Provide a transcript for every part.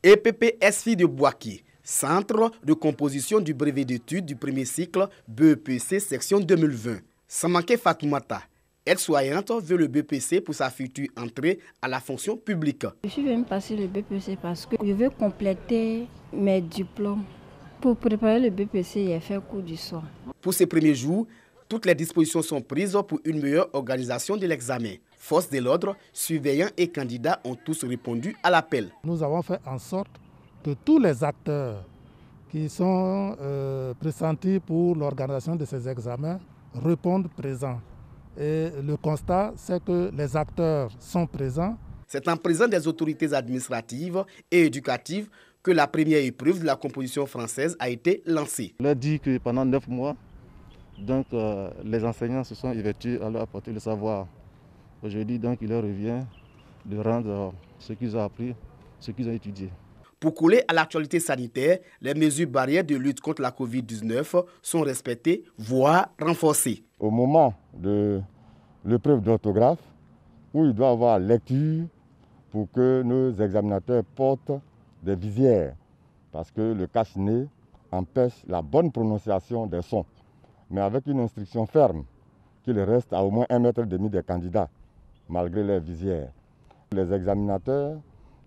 EPP-SFI de Boaké, centre de composition du brevet d'études du premier cycle BEPC section 2020. Samanké Fatoumata, aide-soignante, veut le BEPC pour sa future entrée à la fonction publique. Je suis venue passer le BEPC parce que je veux compléter mes diplômes. Pour préparer le BEPC, j'ai fait cours du soir. Pour ces premiers jours, toutes les dispositions sont prises pour une meilleure organisation de l'examen. Forces de l'ordre, surveillants et candidats ont tous répondu à l'appel. Nous avons fait en sorte que tous les acteurs qui sont pressentis pour l'organisation de ces examens répondent présents. Et le constat, c'est que les acteurs sont présents. C'est en présence des autorités administratives et éducatives que la première épreuve de la composition française a été lancée. On leur dit que pendant 9 mois, donc, les enseignants se sont évertus à leur apporter le savoir. Aujourd'hui, donc, il leur revient de rendre ce qu'ils ont appris, ce qu'ils ont étudié. Pour coller à l'actualité sanitaire, les mesures barrières de lutte contre la COVID-19 sont respectées, voire renforcées. Au moment de l'épreuve d'orthographe, où il doit y avoir lecture pour que nos examinateurs portent des visières, parce que le cache-nez empêche la bonne prononciation des sons. Mais avec une instruction ferme qu'il reste à au moins 1,5 mètre des candidats, malgré les visières. Les examinateurs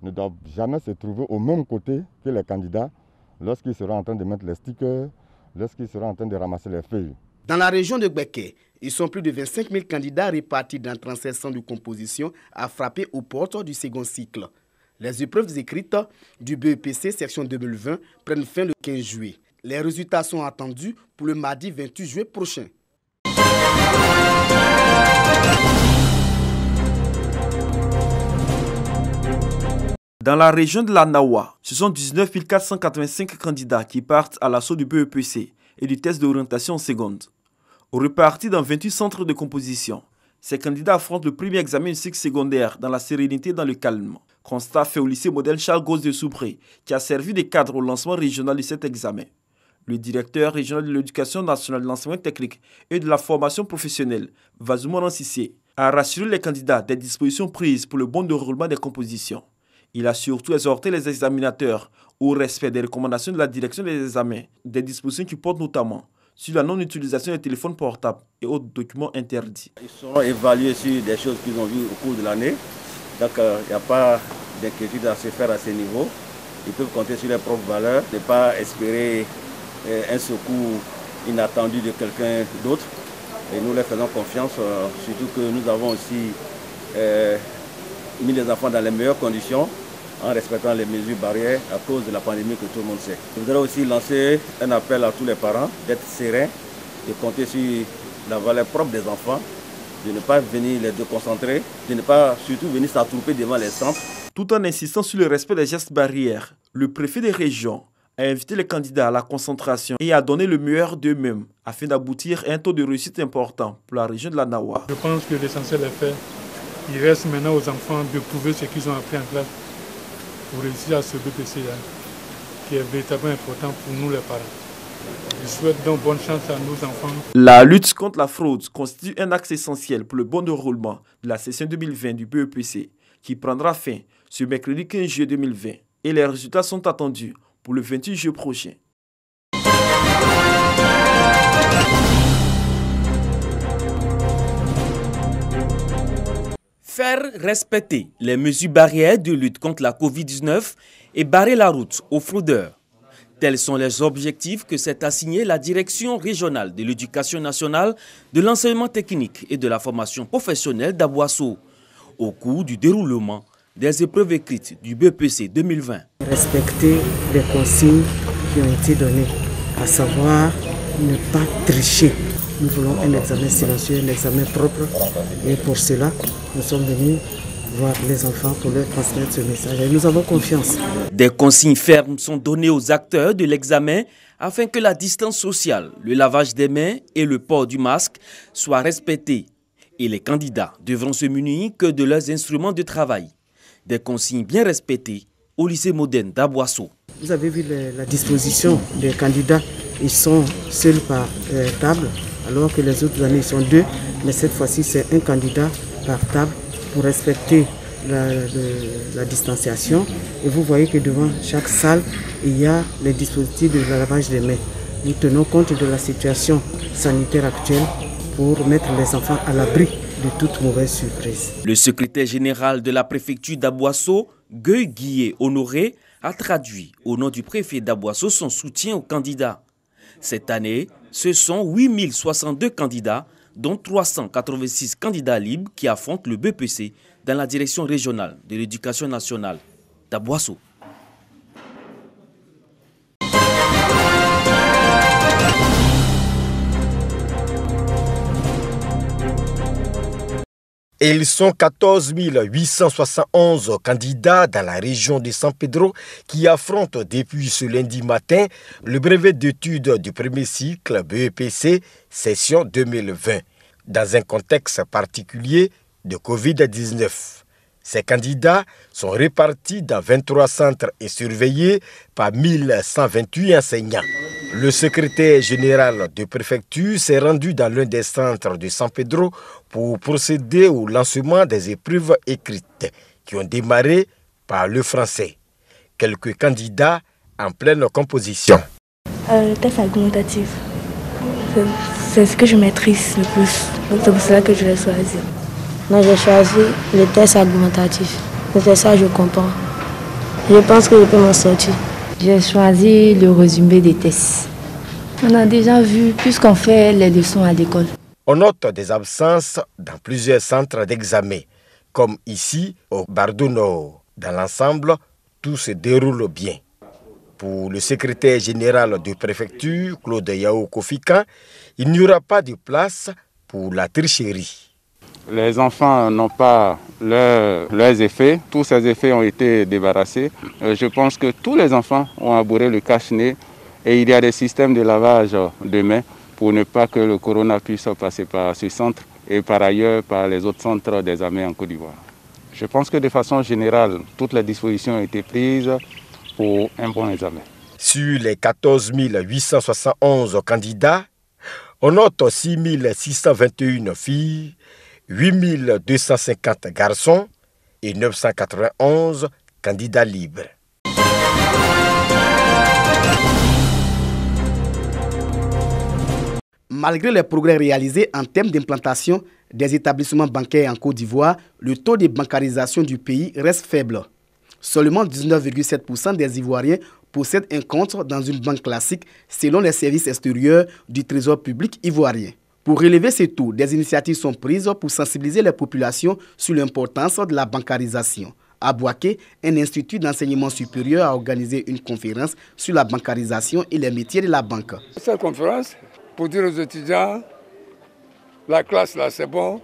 ne doivent jamais se trouver au même côté que les candidats lorsqu'ils seront en train de mettre les stickers, lorsqu'ils seront en train de ramasser les feuilles. Dans la région de Gbeke, ils sont plus de 25 000 candidats répartis dans 37 centres de composition à frapper aux portes du second cycle. Les épreuves écrites du BEPC section 2020 prennent fin le 15 juillet. Les résultats sont attendus pour le mardi 28 juillet prochain. Dans la région de la Nawa, ce sont 19 485 candidats qui partent à l'assaut du BEPC et du test d'orientation en seconde. Repartis dans 28 centres de composition, ces candidats affrontent le premier examen du cycle secondaire dans la sérénité et dans le calme. Constat fait au lycée modèle Charles-Gauze de Soubré, qui a servi de cadre au lancement régional de cet examen. Le directeur régional de l'éducation nationale, de l'enseignement technique et de la formation professionnelle, Vazoumoran Sissé, a rassuré les candidats des dispositions prises pour le bon déroulement des compositions. Il a surtout exhorté les examinateurs au respect des recommandations de la direction des examens, des dispositions qui portent notamment sur la non-utilisation des téléphones portables et autres documents interdits. Ils seront évalués sur des choses qu'ils ont vues au cours de l'année. Donc il n'y a pas d'inquiétude à se faire à ce niveau. Ils peuvent compter sur leurs propres valeurs, ne pas espérer un secours inattendu de quelqu'un d'autre. Et nous leur faisons confiance, surtout que nous avons aussi mis les enfants dans les meilleures conditions en respectant les mesures barrières à cause de la pandémie que tout le monde sait. Je voudrais aussi lancer un appel à tous les parents d'être sereins et compter sur la valeur propre des enfants, de ne pas venir les déconcentrer, de ne pas surtout venir s'attrouper devant les centres. Tout en insistant sur le respect des gestes barrières, le préfet des régions a invité les candidats à la concentration et à donner le meilleur d'eux-mêmes afin d'aboutir à un taux de réussite important pour la région de la Nawa. Je pense que l'essentiel est fait. Il reste maintenant aux enfants de prouver ce qu'ils ont appris en classe pour réussir à ce BEPC qui est véritablement important pour nous les parents. Je souhaite donc bonne chance à nos enfants. La lutte contre la fraude constitue un axe essentiel pour le bon déroulement de la session 2020 du BEPC qui prendra fin ce mercredi 15 juillet 2020 et les résultats sont attendus pour le 28 juillet prochain. Faire respecter les mesures barrières de lutte contre la COVID-19 et barrer la route aux fraudeurs. Tels sont les objectifs que s'est assigné la Direction régionale de l'éducation nationale, de l'enseignement technique et de la formation professionnelle d'Abouasso au cours du déroulement des épreuves écrites du BEPC 2020. Respecter les consignes qui ont été données, à savoir ne pas tricher. Nous voulons un examen silencieux, un examen propre et pour cela, nous sommes venus voir les enfants pour leur transmettre ce message et nous avons confiance. Des consignes fermes sont données aux acteurs de l'examen afin que la distance sociale, le lavage des mains et le port du masque soient respectés. Et les candidats devront se munir que de leurs instruments de travail. Des consignes bien respectées au lycée moderne d'Abouasso. Vous avez vu la disposition des candidats, ils sont seuls par table, alors que les autres années ils sont 2, mais cette fois-ci c'est un candidat par table pour respecter la distanciation. Et vous voyez que devant chaque salle, il y a les dispositifs de lavage des mains. Nous tenons compte de la situation sanitaire actuelle pour mettre les enfants à l'abri de toute mauvaise surprise. Le secrétaire général de la préfecture d'Aboasso, Gueye Honoré, a traduit au nom du préfet d'Aboasso son soutien aux candidats. Cette année, ce sont 8062 candidats, dont 386 candidats libres qui affrontent le BPC dans la direction régionale de l'éducation nationale d'Aboasso. Et ils sont 14 871 candidats dans la région de San Pedro qui affrontent depuis ce lundi matin le brevet d'études du premier cycle BEPC session 2020 dans un contexte particulier de Covid-19. Ces candidats sont répartis dans 23 centres et surveillés par 1128 enseignants. Le secrétaire général de préfecture s'est rendu dans l'un des centres de San Pedro pour procéder au lancement des épreuves écrites qui ont démarré par le français. Quelques candidats en pleine composition. Le test argumentatif, c'est ce que je maîtrise le plus. Donc c'est pour cela que je l'ai choisi. Moi j'ai choisi le test argumentatif. C'est ça je comprends. Je pense que je peux m'en sortir. J'ai choisi le résumé des tests. On a déjà vu, puisqu'on fait les leçons à l'école. On note des absences dans plusieurs centres d'examen, comme ici au Bardo Nord. Dans l'ensemble, tout se déroule bien. Pour le secrétaire général de préfecture, Claude Yao Kofikan, il n'y aura pas de place pour la tricherie. Les enfants n'ont pas leurs effets. Tous ces effets ont été débarrassés. Je pense que tous les enfants ont abouré le cache-nez et il y a des systèmes de lavage de mains pour ne pas que le corona puisse passer par ce centre et par ailleurs par les autres centres d'examen en Côte d'Ivoire. Je pense que de façon générale, toutes les dispositions ont été prises pour un bon examen. Sur les 14 871 candidats, on note 6 621 filles, 8 250 garçons et 991 candidats libres. Malgré les progrès réalisés en termes d'implantation des établissements bancaires en Côte d'Ivoire, le taux de bancarisation du pays reste faible. Seulement 19,7% des Ivoiriens possèdent un compte dans une banque classique selon les services extérieurs du Trésor public ivoirien. Pour relever ce taux, des initiatives sont prises pour sensibiliser les populations sur l'importance de la bancarisation. À Bouaké, un institut d'enseignement supérieur a organisé une conférence sur la bancarisation et les métiers de la banque. Cette conférence, pour dire aux étudiants, la classe là c'est bon,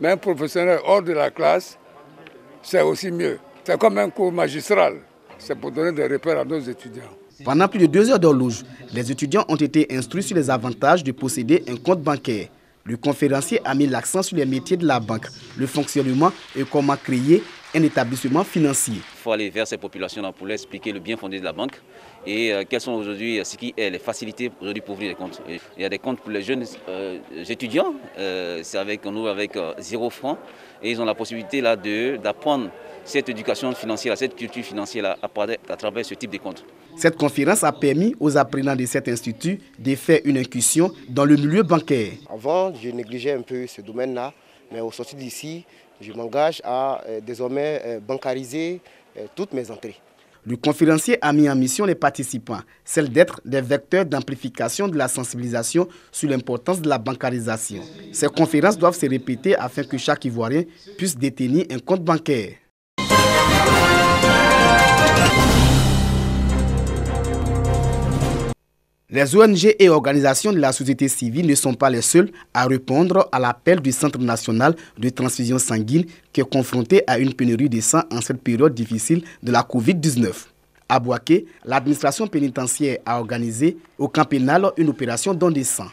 mais un professionnel hors de la classe, c'est aussi mieux. C'est comme un cours magistral, c'est pour donner des repères à nos étudiants. Pendant plus de 2 heures d'horloge, les étudiants ont été instruits sur les avantages de posséder un compte bancaire. Le conférencier a mis l'accent sur les métiers de la banque, le fonctionnement et comment créer un établissement financier. Il faut aller vers ces populations-là pour leur expliquer le bien fondé de la banque et quelles sont aujourd'hui les facilités aujourd'hui pour ouvrir des comptes. Il y a des comptes pour les jeunes étudiants, c'est avec 0 francs et ils ont la possibilité là d'apprendre cette éducation financière, cette culture financière à travers ce type de compte. Cette conférence a permis aux apprenants de cet institut de faire une incursion dans le milieu bancaire. Avant, je négligeais un peu ce domaine-là, mais au sortir d'ici, je m'engage à désormais bancariser toutes mes entrées. Le conférencier a mis en mission les participants, celle d'être des vecteurs d'amplification de la sensibilisation sur l'importance de la bancarisation. Ces conférences doivent se répéter afin que chaque Ivoirien puisse détenir un compte bancaire. Les ONG et organisations de la société civile ne sont pas les seules à répondre à l'appel du Centre national de transfusion sanguine qui est confronté à une pénurie de sang en cette période difficile de la Covid-19. À Bouaké, l'administration pénitentiaire a organisé au camp pénal une opération don de sang.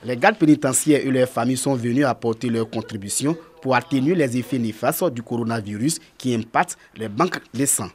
Les gardes pénitentiaires et leurs familles sont venus apporter leur contribution pour atténuer les effets néfastes du coronavirus qui impactent les banques de sang.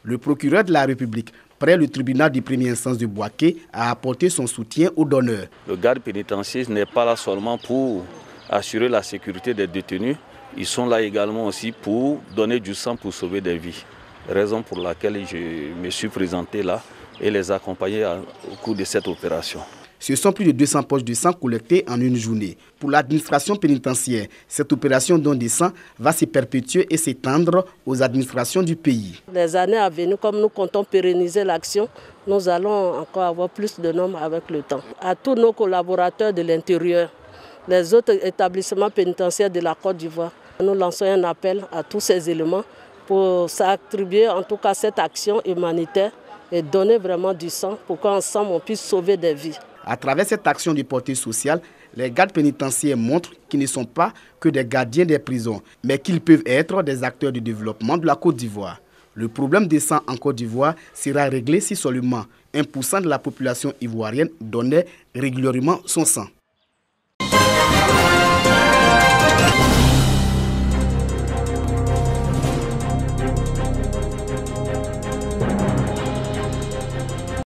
Le procureur de la République, près le tribunal de première instance de Bouaké, a apporté son soutien aux donneurs. Le garde pénitentiaire n'est pas là seulement pour assurer la sécurité des détenus, Ils sont là également aussi pour donner du sang pour sauver des vies. Raison pour laquelle je me suis présenté là et les accompagner au cours de cette opération. Ce sont plus de 200 poches de sang collectées en une journée. Pour l'administration pénitentiaire, cette opération don de sang va se perpétuer et s'étendre aux administrations du pays. Les années à venir, comme nous comptons pérenniser l'action, nous allons encore avoir plus de nombre avec le temps. À tous nos collaborateurs de l'intérieur, les autres établissements pénitentiaires de la Côte d'Ivoire, nous lançons un appel à tous ces éléments pour s'attribuer en tout cas cette action humanitaire et donner vraiment du sang pour qu'ensemble on puisse sauver des vies. À travers cette action de portée sociale, les gardes pénitentiaires montrent qu'ils ne sont pas que des gardiens des prisons, mais qu'ils peuvent être des acteurs du développement de la Côte d'Ivoire. Le problème des sang en Côte d'Ivoire sera réglé si seulement 1% de la population ivoirienne donnait régulièrement son sang.